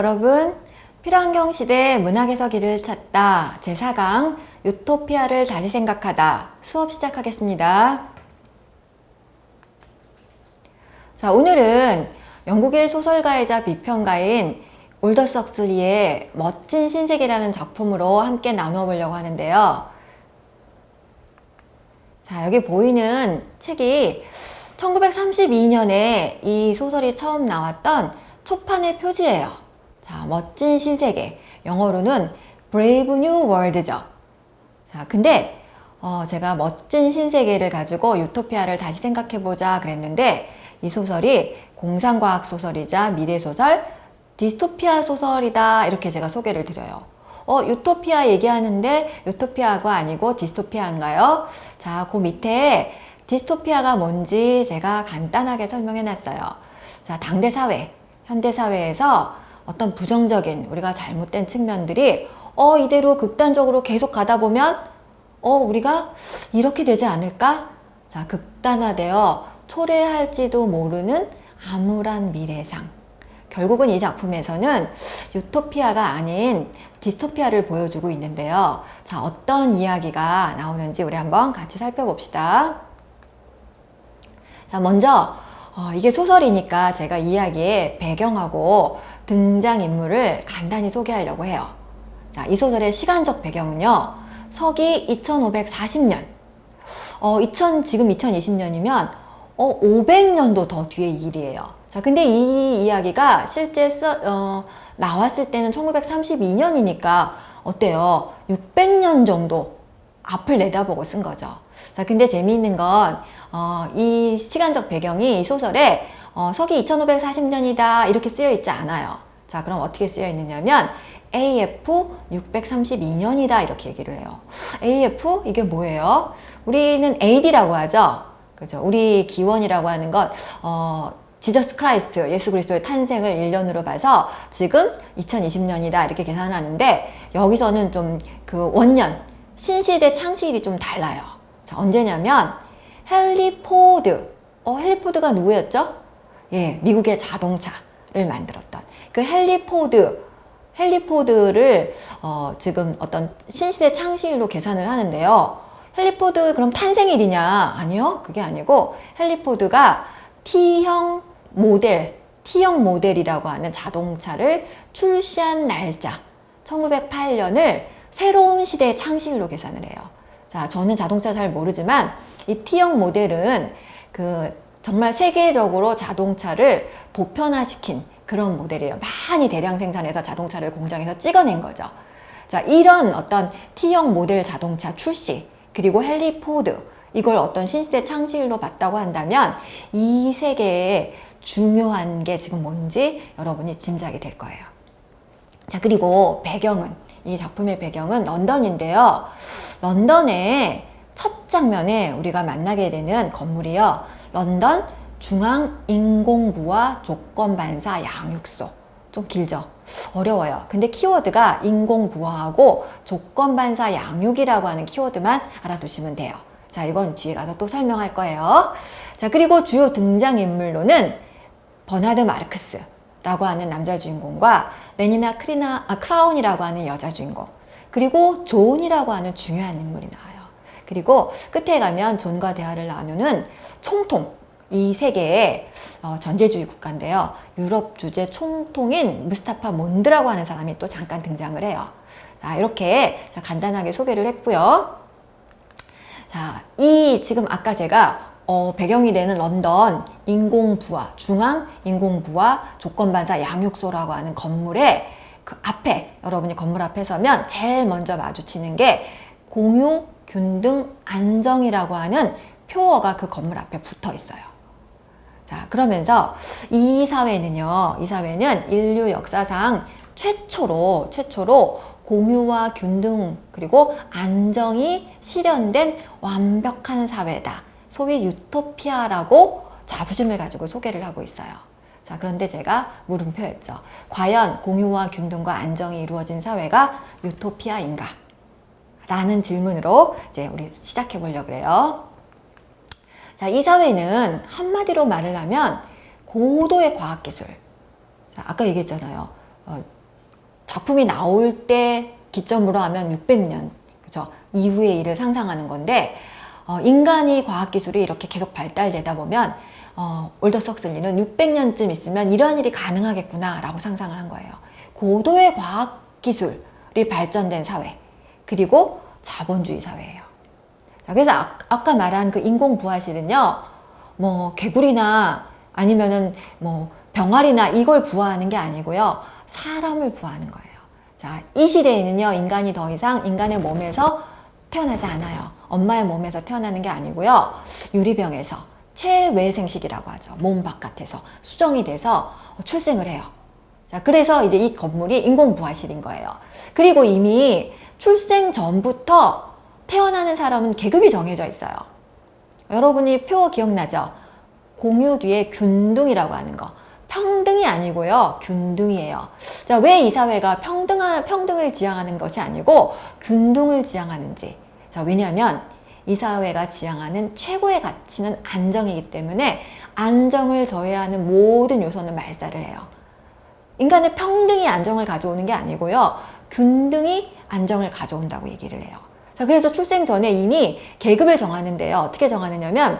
여러분, 필환경 시대 문학에서 길을 찾다 제4강 유토피아를 다시 생각하다 수업 시작하겠습니다. 자, 오늘은 영국의 소설가이자 비평가인 올더스 헉슬리의 멋진 신세계라는 작품으로 함께 나눠보려고 하는데요. 자, 여기 보이는 책이 1932년에 이 소설이 처음 나왔던 초판의 표지예요. 자, 멋진 신세계. 영어로는 Brave New World죠. 자, 근데 제가 멋진 신세계를 가지고 유토피아를 다시 생각해보자 그랬는데 이 소설이 공상과학 소설이자 미래소설, 디스토피아 소설이다 이렇게 제가 소개를 드려요. 유토피아 얘기하는데 유토피아가 아니고 디스토피아인가요? 자, 그 밑에 디스토피아가 뭔지 제가 간단하게 설명해 놨어요. 자, 당대 사회, 현대 사회에서 어떤 부정적인 우리가 잘못된 측면들이 이대로 극단적으로 계속 가다 보면 우리가 이렇게 되지 않을까? 자, 극단화되어 초래할지도 모르는 암울한 미래상. 결국은 이 작품에서는 유토피아가 아닌 디스토피아를 보여주고 있는데요. 자, 어떤 이야기가 나오는지 우리 한번 같이 살펴봅시다. 자, 먼저 이게 소설이니까 제가 이야기의 배경하고 등장인물을 간단히 소개하려고 해요. 자, 이 소설의 시간적 배경은요, 서기 2540년. 지금 2020년이면 500년도 더 뒤의 일이에요. 자, 근데 이 이야기가 실제 나왔을 때는 1932년이니까 어때요? 600년 정도 앞을 내다보고 쓴 거죠. 자, 근데 재미있는 건 이 시간적 배경이 이 소설에 서기 2540년이다 이렇게 쓰여 있지 않아요. 자, 그럼 어떻게 쓰여 있느냐면 AF 632년이다 이렇게 얘기를 해요. AF 이게 뭐예요? 우리는 AD라고 하죠. 그죠? 우리 기원이라고 하는 건 지저스 크라이스트, 예수 그리스도의 탄생을 1년으로 봐서 지금 2020년이다 이렇게 계산하는데 여기서는 좀 그 원년, 신시대 창시일이 좀 달라요. 자, 언제냐면 헨리 포드, 헨리 포드가 누구였죠? 예, 미국의 자동차를 만들었던 그 헨리 포드를 지금 어떤 신시대 창시일로 계산을 하는데요. 헨리 포드 그럼 탄생일이냐? 아니요, 그게 아니고 헨리 포드가 T형 모델이라고 하는 자동차를 출시한 날짜 1908년을 새로운 시대의 창시일로 계산을 해요. 자, 저는 자동차 잘 모르지만 이 T형 모델은 정말 세계적으로 자동차를 보편화시킨 그런 모델이에요. 많이 대량 생산해서 자동차를 공장에서 찍어낸 거죠. 자, 이런 어떤 T형 모델 자동차 출시, 그리고 헨리 포드, 이걸 어떤 신시대 창시일로 봤다고 한다면 이 세계에 중요한 게 지금 뭔지 여러분이 짐작이 될 거예요. 자, 그리고 이 작품의 배경은 런던인데요. 런던의 첫 장면에 우리가 만나게 되는 건물이요, 런던 중앙인공부와 조건반사 양육소. 좀 길죠? 어려워요. 근데 키워드가 인공부화하고 조건반사 양육이라고 하는 키워드만 알아두시면 돼요. 자, 이건 뒤에 가서 또 설명할 거예요. 자, 그리고 주요 등장인물로는 버나드 마르크스라고 하는 남자 주인공과 레니나 크라운이라고 하는 여자 주인공, 그리고 존이라고 하는 중요한 인물이 나와요. 그리고 끝에 가면 존과 대화를 나누는 총통, 이 세계의 전제주의 국가인데요. 유럽 주재 총통인 무스타파 몬드라고 하는 사람이 또 잠깐 등장을 해요. 자, 이렇게 간단하게 소개를 했고요. 자, 지금 아까 제가 배경이 되는 런던 중앙 인공부화 조건반사 양육소라고 하는 건물의 그 앞에, 여러분이 건물 앞에 서면 제일 먼저 마주치는 게 공유, 균등, 안정이라고 하는 표어가 그 건물 앞에 붙어 있어요. 자, 그러면서 이 사회는 인류 역사상 최초로 공유와 균등 그리고 안정이 실현된 완벽한 사회다. 소위 유토피아라고 자부심을 가지고 소개를 하고 있어요. 자, 그런데 제가 물음표였죠. 과연 공유와 균등과 안정이 이루어진 사회가 유토피아인가? 라는 질문으로 이제 우리 시작해 보려고 해요. 자, 이 사회는 한마디로 말을 하면 고도의 과학기술. 자, 아까 얘기했잖아요. 작품이 나올 때 기점으로 하면 600년, 그죠? 이후의 일을 상상하는 건데, 인간이 과학기술이 이렇게 계속 발달되다 보면, 올더 석슬리는 600년쯤 있으면 이러한 일이 가능하겠구나 라고 상상을 한 거예요. 고도의 과학기술이 발전된 사회, 그리고 자본주의 사회예요. 자, 그래서 아까 말한 그 인공부화실은요, 뭐 개구리나 아니면은 뭐 병아리나 이걸 부화하는 게 아니고요, 사람을 부화하는 거예요. 자, 이 시대에는요, 인간이 더 이상 인간의 몸에서 태어나지 않아요. 엄마의 몸에서 태어나는 게 아니고요, 유리병에서 체외생식이라고 하죠. 몸 바깥에서 수정이 돼서 출생을 해요. 자, 그래서 이제 이 건물이 인공부화실인 거예요. 그리고 이미 출생 전부터 태어나는 사람은 계급이 정해져 있어요. 여러분이 표 기억나죠? 공유 뒤에 균등이라고 하는 거. 평등이 아니고요, 균등이에요. 자, 왜 이 사회가 평등을 지향하는 것이 아니고 균등을 지향하는지. 자, 왜냐하면 이 사회가 지향하는 최고의 가치는 안정이기 때문에 안정을 저해하는 모든 요소는 말살을 해요. 인간의 평등이 안정을 가져오는 게 아니고요, 균등이 안정을 가져온다고 얘기를 해요. 자, 그래서 출생 전에 이미 계급을 정하는데요. 어떻게 정하느냐면,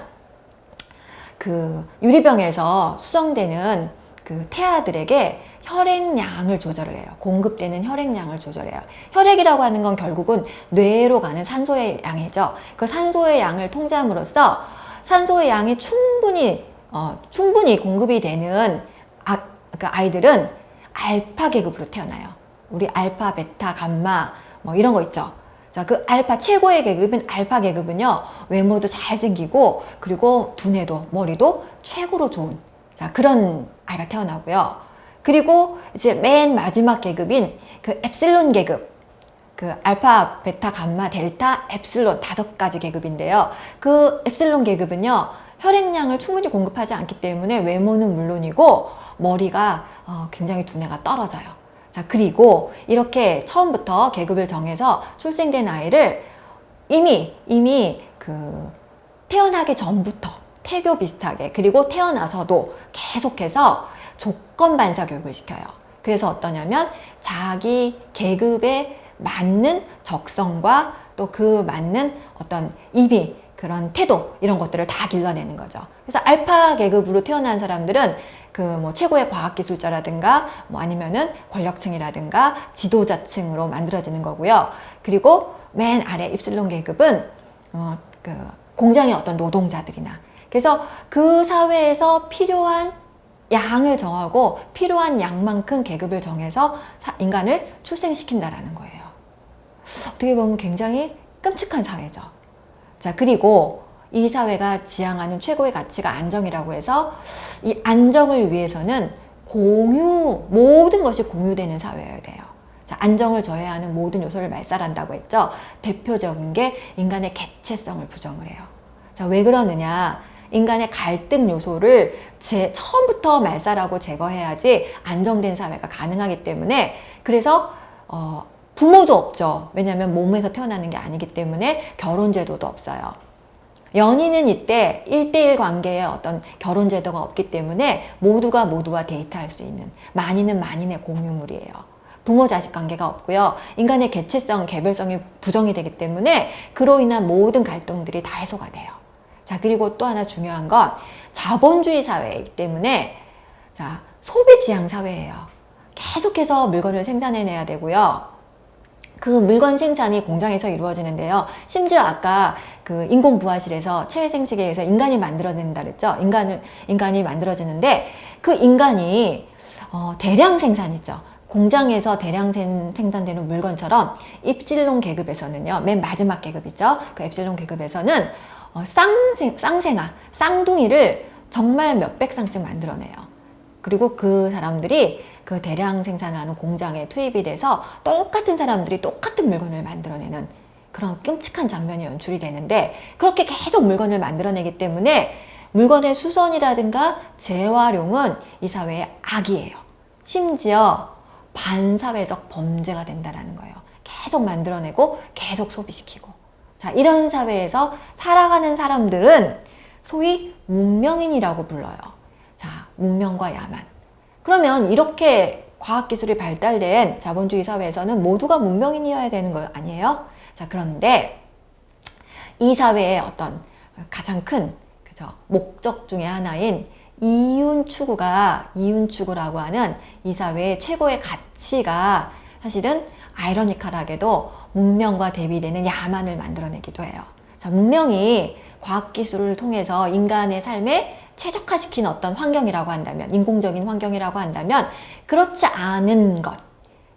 그 유리병에서 수정되는 그 태아들에게 혈액량을 조절을 해요. 공급되는 혈액량을 조절해요. 혈액이라고 하는 건 결국은 뇌로 가는 산소의 양이죠. 그 산소의 양을 통제함으로써 산소의 양이 충분히 공급이 되는 그 아이들은 알파 계급으로 태어나요. 우리 알파, 베타, 감마 뭐 이런 거 있죠. 자, 그 알파 최고의 계급은 알파 계급은요, 외모도 잘생기고 그리고 두뇌도 머리도 최고로 좋은, 자, 그런 아이가 태어나고요. 그리고 이제 맨 마지막 계급인 그 엡실론 계급, 그 알파, 베타, 감마, 델타, 엡실론 5가지 계급인데요. 그 엡실론 계급은요, 혈액량을 충분히 공급하지 않기 때문에 외모는 물론이고 머리가 굉장히 두뇌가 떨어져요. 자, 그리고 이렇게 처음부터 계급을 정해서 출생된 아이를 이미 그 태어나기 전부터 태교 비슷하게, 그리고 태어나서도 계속해서 조건 반사 교육을 시켜요. 그래서 어떠냐면 자기 계급에 맞는 적성과 또 그 맞는 어떤 이미 그런 태도, 이런 것들을 다 길러내는 거죠. 그래서 알파 계급으로 태어난 사람들은 그 뭐 최고의 과학기술자라든가 뭐 아니면은 권력층이라든가 지도자층으로 만들어지는 거고요. 그리고 맨 아래 입실론 계급은 그 공장의 어떤 노동자들이나, 그래서 그 사회에서 필요한 양을 정하고 필요한 양만큼 계급을 정해서 인간을 출생시킨다라는 거예요. 어떻게 보면 굉장히 끔찍한 사회죠. 자, 그리고 이 사회가 지향하는 최고의 가치가 안정이라고 해서 이 안정을 위해서는 모든 것이 공유되는 사회여야 돼요. 자, 안정을 저해하는 모든 요소를 말살한다고 했죠. 대표적인 게 인간의 개체성을 부정을 해요. 자, 왜 그러느냐? 인간의 갈등 요소를 처음부터 말살하고 제거해야지 안정된 사회가 가능하기 때문에, 그래서 부모도 없죠. 왜냐하면 몸에서 태어나는 게 아니기 때문에 결혼제도도 없어요. 연인은 이때 1대1 관계의 어떤 결혼제도가 없기 때문에 모두와 데이트할 수 있는, 만인은 만인의 공유물이에요. 부모 자식 관계가 없고요. 인간의 개체성, 개별성이 부정이 되기 때문에 그로 인한 모든 갈등들이 다 해소가 돼요. 자, 그리고 또 하나 중요한 건 자본주의 사회이기 때문에, 자, 소비 지향 사회예요. 계속해서 물건을 생산해내야 되고요. 그 물건 생산이 공장에서 이루어지는데요. 심지어 아까 그 인공부화실에서 체외생식에 의해서 인간이 만들어낸다 그랬죠. 인간이 만들어지는데 그 인간이 대량 생산이죠. 공장에서 대량 생산되는 물건처럼 입실론 계급에서는요, 맨 마지막 계급이죠. 그 엡실론 계급에서는 쌍둥이를 정말 몇백 쌍씩 만들어내요. 그리고 그 사람들이 그 대량 생산하는 공장에 투입이 돼서 똑같은 사람들이 똑같은 물건을 만들어내는 그런 끔찍한 장면이 연출이 되는데, 그렇게 계속 물건을 만들어내기 때문에 물건의 수선이라든가 재활용은 이 사회의 악이에요. 심지어 반사회적 범죄가 된다는 거예요. 계속 만들어내고 계속 소비시키고. 자, 이런 사회에서 살아가는 사람들은 소위 문명인이라고 불러요. 자, 문명과 야만. 그러면 이렇게 과학기술이 발달된 자본주의 사회에서는 모두가 문명인이어야 되는 거 아니에요? 자, 그런데 이 사회의 어떤 가장 큰 목적 중에 하나인 이윤 추구라고 하는 이 사회의 최고의 가치가 사실은 아이러니컬하게도 문명과 대비되는 야만을 만들어내기도 해요. 자, 문명이 과학기술을 통해서 인간의 삶에 최적화시킨 어떤 환경이라고 한다면, 인공적인 환경이라고 한다면, 그렇지 않은 것,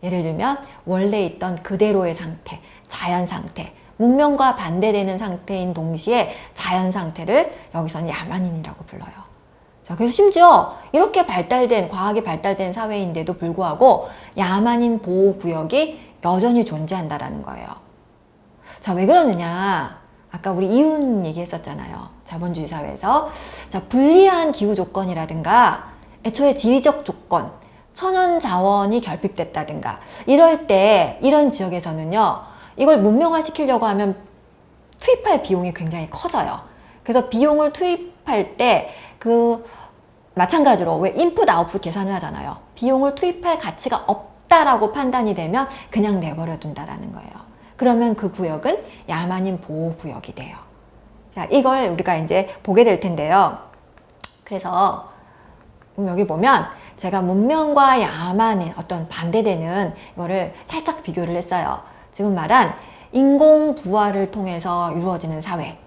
예를 들면 원래 있던 그대로의 상태, 자연 상태, 문명과 반대되는 상태인 동시에 자연 상태를 여기서는 야만인이라고 불러요. 자, 그래서 심지어 이렇게 과학이 발달된 사회인데도 불구하고 야만인 보호구역이 여전히 존재한다라는 거예요. 자, 왜 그러느냐? 아까 우리 이윤 얘기했었잖아요. 자본주의 사회에서. 자, 불리한 기후 조건이라든가 애초에 지리적 조건, 천연 자원이 결핍됐다든가 이럴 때 이런 지역에서는요. 이걸 문명화 시키려고 하면 투입할 비용이 굉장히 커져요. 그래서 비용을 투입할 때 마찬가지로 왜 인풋 아웃풋 계산을 하잖아요. 비용을 투입할 가치가 없다라고 판단이 되면 그냥 내버려 둔다라는 거예요. 그러면 그 구역은 야만인 보호구역이 돼요. 자, 이걸 우리가 이제 보게 될 텐데요. 그래서 여기 보면 제가 문명과 야만의 어떤 반대되는 이거를 살짝 비교를 했어요. 지금 말한 인공 부화를 통해서 이루어지는 사회.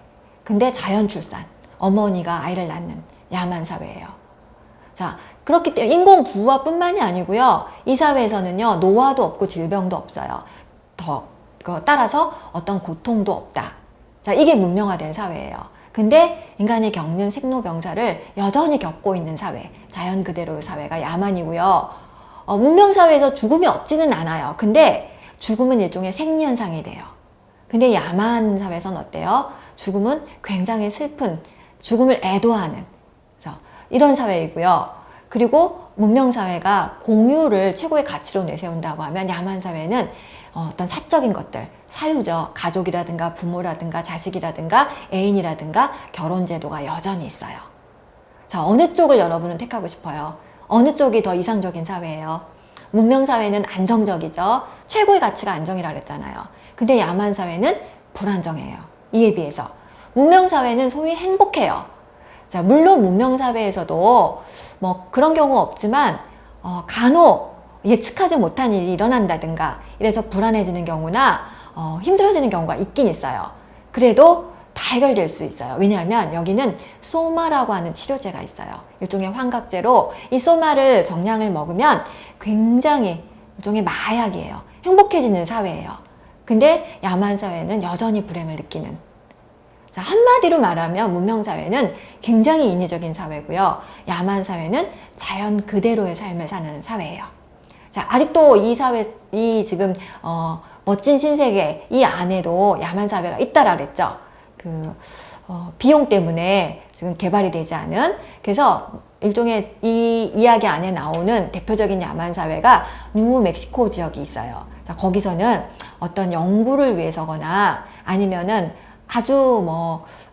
근데 자연 출산, 어머니가 아이를 낳는 야만 사회예요. 자, 그렇기 때문에 인공 부화뿐만이 아니고요. 이 사회에서는요, 노화도 없고 질병도 없어요. 따라서 어떤 고통도 없다. 자, 이게 문명화된 사회예요. 근데 인간이 겪는 생로병사를 여전히 겪고 있는 사회, 자연 그대로의 사회가 야만이고요. 문명 사회에서 죽음이 없지는 않아요. 근데 죽음은 일종의 생리현상이 돼요. 근데 야만 사회에서는 어때요? 죽음은 굉장히 슬픈, 죽음을 애도하는 이런 사회이고요. 그리고 문명 사회가 공유를 최고의 가치로 내세운다고 하면 야만 사회는 어떤 사적인 것들, 사유죠. 가족이라든가 부모라든가 자식이라든가 애인이라든가 결혼 제도가 여전히 있어요. 자, 어느 쪽을 여러분은 택하고 싶어요? 어느 쪽이 더 이상적인 사회예요? 문명 사회는 안정적이죠. 최고의 가치가 안정이라 그랬잖아요. 근데 야만 사회는 불안정해요. 이에 비해서 문명 사회는 소위 행복해요. 자, 물론 문명 사회에서도 뭐 그런 경우 없지만 간혹 예측하지 못한 일이 일어난다든가 이래서 불안해지는 경우나 힘들어지는 경우가 있긴 있어요. 그래도 다 해결될 수 있어요. 왜냐하면 여기는 소마라고 하는 치료제가 있어요. 일종의 환각제로 이 소마를 정량을 먹으면 굉장히 일종의 마약이에요. 행복해지는 사회예요. 근데 야만 사회는 여전히 불행을 느끼는. 자, 한마디로 말하면 문명 사회는 굉장히 인위적인 사회고요. 야만 사회는 자연 그대로의 삶을 사는 사회예요. 자, 아직도 이 지금 멋진 신세계 이 안에도 야만 사회가 있다라 그랬죠. 비용 때문에 지금 개발이 되지 않은. 그래서 일종의 이 이야기 안에 나오는 대표적인 야만 사회가 뉴멕시코 지역이 있어요. 자, 거기서는 어떤 연구를 위해서거나 아니면은 아주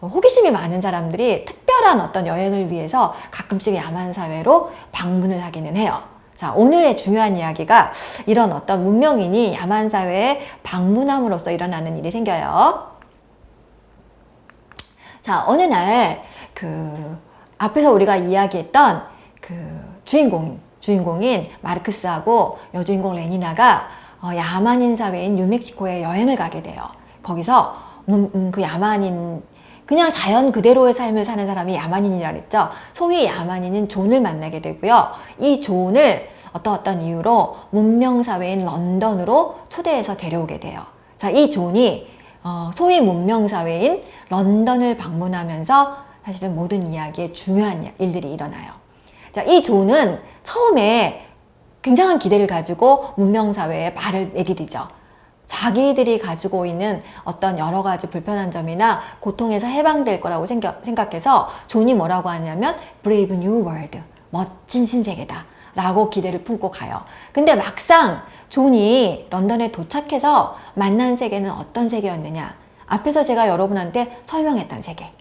호기심이 많은 사람들이 특별한 어떤 여행을 위해서 가끔씩 야만 사회로 방문을 하기는 해요. 자, 오늘의 중요한 이야기가 이런 어떤 문명인이 야만 사회에 방문함으로써 일어나는 일이 생겨요. 자, 어느 날 앞에서 우리가 이야기했던 주인공인 마르크스하고 여주인공 레니나가 야만인 사회인 뉴멕시코에 여행을 가게 돼요. 거기서 그 야만인, 그냥 자연 그대로의 삶을 사는 사람이 야만인이라 그랬죠. 소위 야만인인 존을 만나게 되고요. 이 존을 어떤 이유로 문명사회인 런던으로 초대해서 데려오게 돼요. 자, 이 존이 소위 문명사회인 런던을 방문하면서 사실은 모든 이야기에 중요한 일들이 일어나요. 자, 이 존은 처음에 굉장한 기대를 가지고 문명사회에 발을 내게 되죠. 자기들이 가지고 있는 어떤 여러 가지 불편한 점이나 고통에서 해방될 거라고 생각해서 존이 뭐라고 하냐면 Brave New World, 멋진 신세계다 라고 기대를 품고 가요. 근데 막상 존이 런던에 도착해서 만난 세계는 어떤 세계였느냐, 앞에서 제가 여러분한테 설명했던 세계,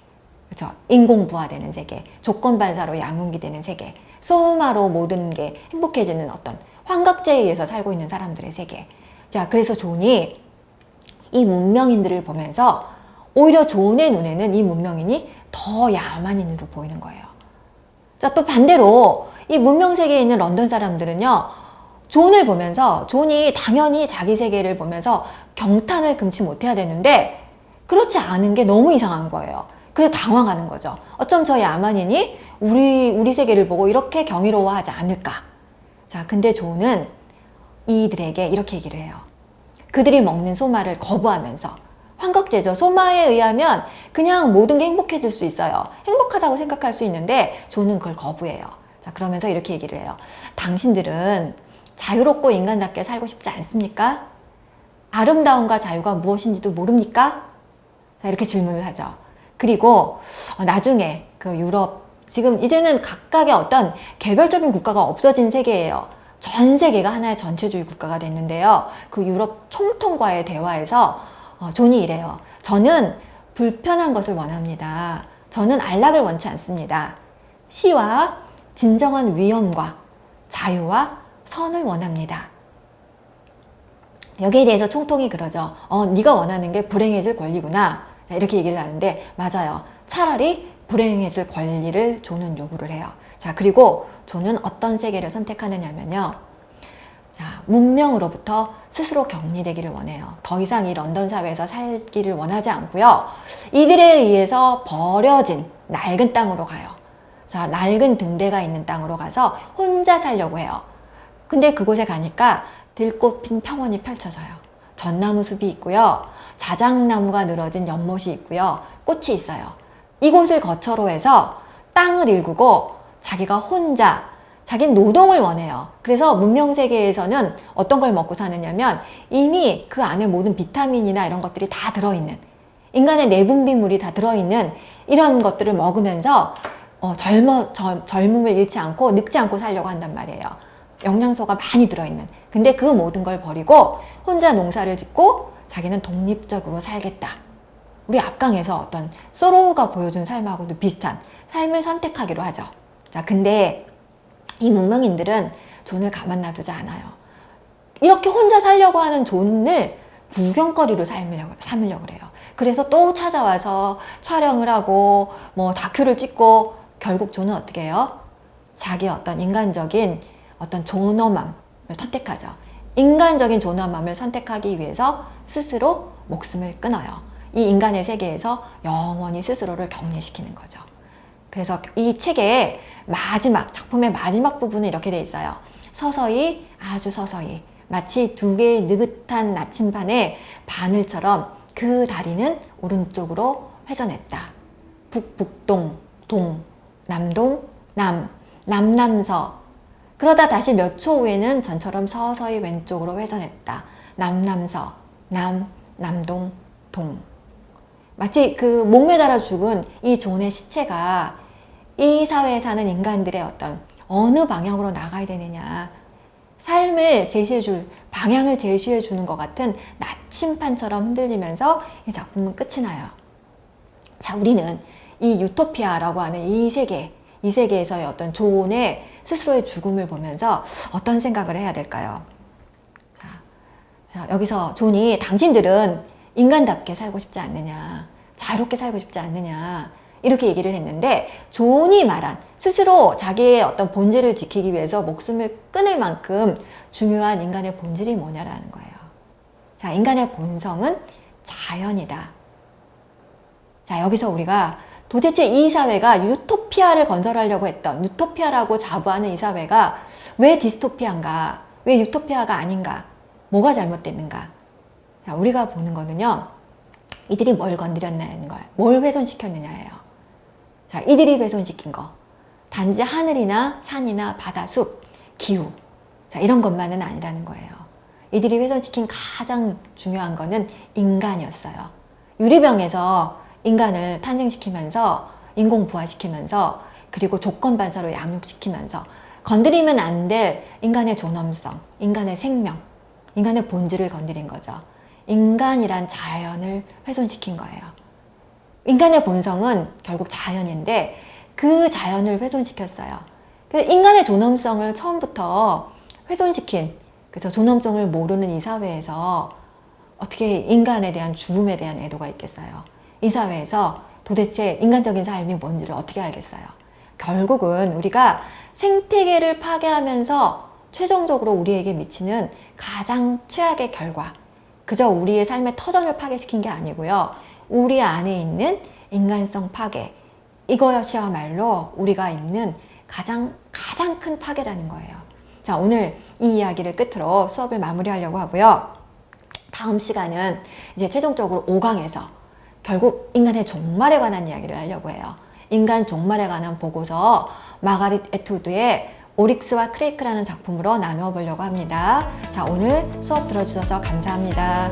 그렇죠? 인공부화되는 세계, 조건반사로 양운기 되는 세계, 소마로 모든 게 행복해지는 어떤 환각제에 의해서 살고 있는 사람들의 세계. 자, 그래서 존이 이 문명인들을 보면서 오히려 존의 눈에는 이 문명인이 더 야만인으로 보이는 거예요. 자, 또 반대로 이 문명 세계에 있는 런던 사람들은요, 존을 보면서 존이 당연히 자기 세계를 보면서 경탄을 금치 못해야 되는데 그렇지 않은 게 너무 이상한 거예요. 그래서 당황하는 거죠. 어쩜 저 야만인이 우리 세계를 보고 이렇게 경이로워하지 않을까. 자, 근데 존은 이들에게 이렇게 얘기를 해요. 그들이 먹는 소마를 거부하면서, 환각제죠. 소마에 의하면 그냥 모든 게 행복해질 수 있어요. 행복하다고 생각할 수 있는데 존은 그걸 거부해요. 자, 그러면서 이렇게 얘기를 해요. 당신들은 자유롭고 인간답게 살고 싶지 않습니까? 아름다움과 자유가 무엇인지도 모릅니까? 자, 이렇게 질문을 하죠. 그리고 나중에 그 유럽, 지금 이제는 각각의 어떤 개별적인 국가가 없어진 세계예요. 전 세계가 하나의 전체주의 국가가 됐는데요. 그 유럽 총통과의 대화에서 존이 이래요. 저는 불편한 것을 원합니다. 저는 안락을 원치 않습니다. 시와 진정한 위엄과 자유와 선을 원합니다. 여기에 대해서 총통이 그러죠. 네가 원하는 게 불행해질 권리구나. 이렇게 얘기를 하는데 맞아요. 차라리 불행해질 권리를 존은 요구를 해요. 자, 그리고 존은 어떤 세계를 선택하느냐면요. 자, 문명으로부터 스스로 격리되기를 원해요. 더 이상 이 런던 사회에서 살기를 원하지 않고요. 이들에 의해서 버려진 낡은 땅으로 가요. 자, 낡은 등대가 있는 땅으로 가서 혼자 살려고 해요. 근데 그곳에 가니까 들꽃 핀 평원이 펼쳐져요. 전나무 숲이 있고요. 자작나무가 늘어진 연못이 있고요. 꽃이 있어요. 이곳을 거처로 해서 땅을 일구고 자기가 혼자 자기는 노동을 원해요. 그래서 문명세계에서는 어떤 걸 먹고 사느냐면 이미 그 안에 모든 비타민이나 이런 것들이 다 들어있는, 인간의 내분비물이 다 들어있는 이런 것들을 먹으면서 젊음을 잃지 않고 늙지 않고 살려고 한단 말이에요. 영양소가 많이 들어있는. 근데 그 모든 걸 버리고 혼자 농사를 짓고 자기는 독립적으로 살겠다. 우리 앞강에서 어떤 소로가 보여준 삶하고도 비슷한 삶을 선택하기로 하죠. 자, 근데 이 문명인들은 존을 가만 놔두지 않아요. 이렇게 혼자 살려고 하는 존을 구경거리로 삼으려고 그래요. 그래서 또 찾아와서 촬영을 하고 뭐 다큐를 찍고 결국 존은 어떻게 해요? 자기 어떤 인간적인 어떤 존엄함을 선택하죠. 인간적인 존엄함을 선택하기 위해서 스스로 목숨을 끊어요. 이 인간의 세계에서 영원히 스스로를 격리시키는 거죠. 그래서 이 책의 작품의 마지막 부분은 이렇게 돼 있어요. 서서히, 아주 서서히, 마치 두 개의 느긋한 나침반의 바늘처럼 그 다리는 오른쪽으로 회전했다. 북북동, 동, 남동, 남, 남남서. 그러다 다시 몇 초 후에는 전처럼 서서히 왼쪽으로 회전했다. 남남서, 남, 남동, 동. 마치 그 목매달아 죽은 이 존의 시체가 이 사회에 사는 인간들의 어떤 어느 방향으로 나가야 되느냐, 삶을 제시해줄 방향을 제시해주는 것 같은 나침판처럼 흔들리면서 이 작품은 끝이 나요. 자, 우리는 이 유토피아라고 하는 이 세계에서의 어떤 존의 스스로의 죽음을 보면서 어떤 생각을 해야 될까요? 자, 여기서 존이 당신들은 인간답게 살고 싶지 않느냐, 자유롭게 살고 싶지 않느냐, 이렇게 얘기를 했는데 존이 말한 스스로 자기의 어떤 본질을 지키기 위해서 목숨을 끊을 만큼 중요한 인간의 본질이 뭐냐라는 거예요. 자, 인간의 본성은 자연이다. 자, 여기서 우리가 도대체 이 사회가 유토피아를 건설하려고 했던, 유토피아라고 자부하는 이 사회가 왜 디스토피아인가, 왜 유토피아가 아닌가, 뭐가 잘못됐는가. 자, 우리가 보는 거는요, 이들이 뭘 건드렸냐는 거예요. 뭘 훼손시켰느냐예요. 자, 이들이 훼손시킨 거, 단지 하늘이나 산이나 바다, 숲, 기후, 자, 이런 것만은 아니라는 거예요. 이들이 훼손시킨 가장 중요한 거는 인간이었어요. 유리병에서 인간을 탄생시키면서 인공 부화시키면서 그리고 조건반사로 양육시키면서 건드리면 안 될 인간의 존엄성, 인간의 생명, 인간의 본질을 건드린 거죠. 인간이란 자연을 훼손시킨 거예요. 인간의 본성은 결국 자연인데 그 자연을 훼손시켰어요. 인간의 존엄성을 처음부터 훼손시킨, 그래서 존엄성을 모르는 이 사회에서 어떻게 인간에 대한 죽음에 대한 애도가 있겠어요? 이 사회에서 도대체 인간적인 삶이 뭔지를 어떻게 알겠어요? 결국은 우리가 생태계를 파괴하면서 최종적으로 우리에게 미치는 가장 최악의 결과, 그저 우리의 삶의 터전을 파괴시킨 게 아니고요. 우리 안에 있는 인간성 파괴, 이것이야말로 우리가 입는 가장 큰 파괴라는 거예요. 자, 오늘 이 이야기를 끝으로 수업을 마무리하려고 하고요. 다음 시간은 이제 최종적으로 5강에서 결국 인간의 종말에 관한 이야기를 하려고 해요. 인간 종말에 관한 보고서 마가릿 에투드의 오릭스와 크레이크라는 작품으로 나누어 보려고 합니다. 자, 오늘 수업 들어주셔서 감사합니다.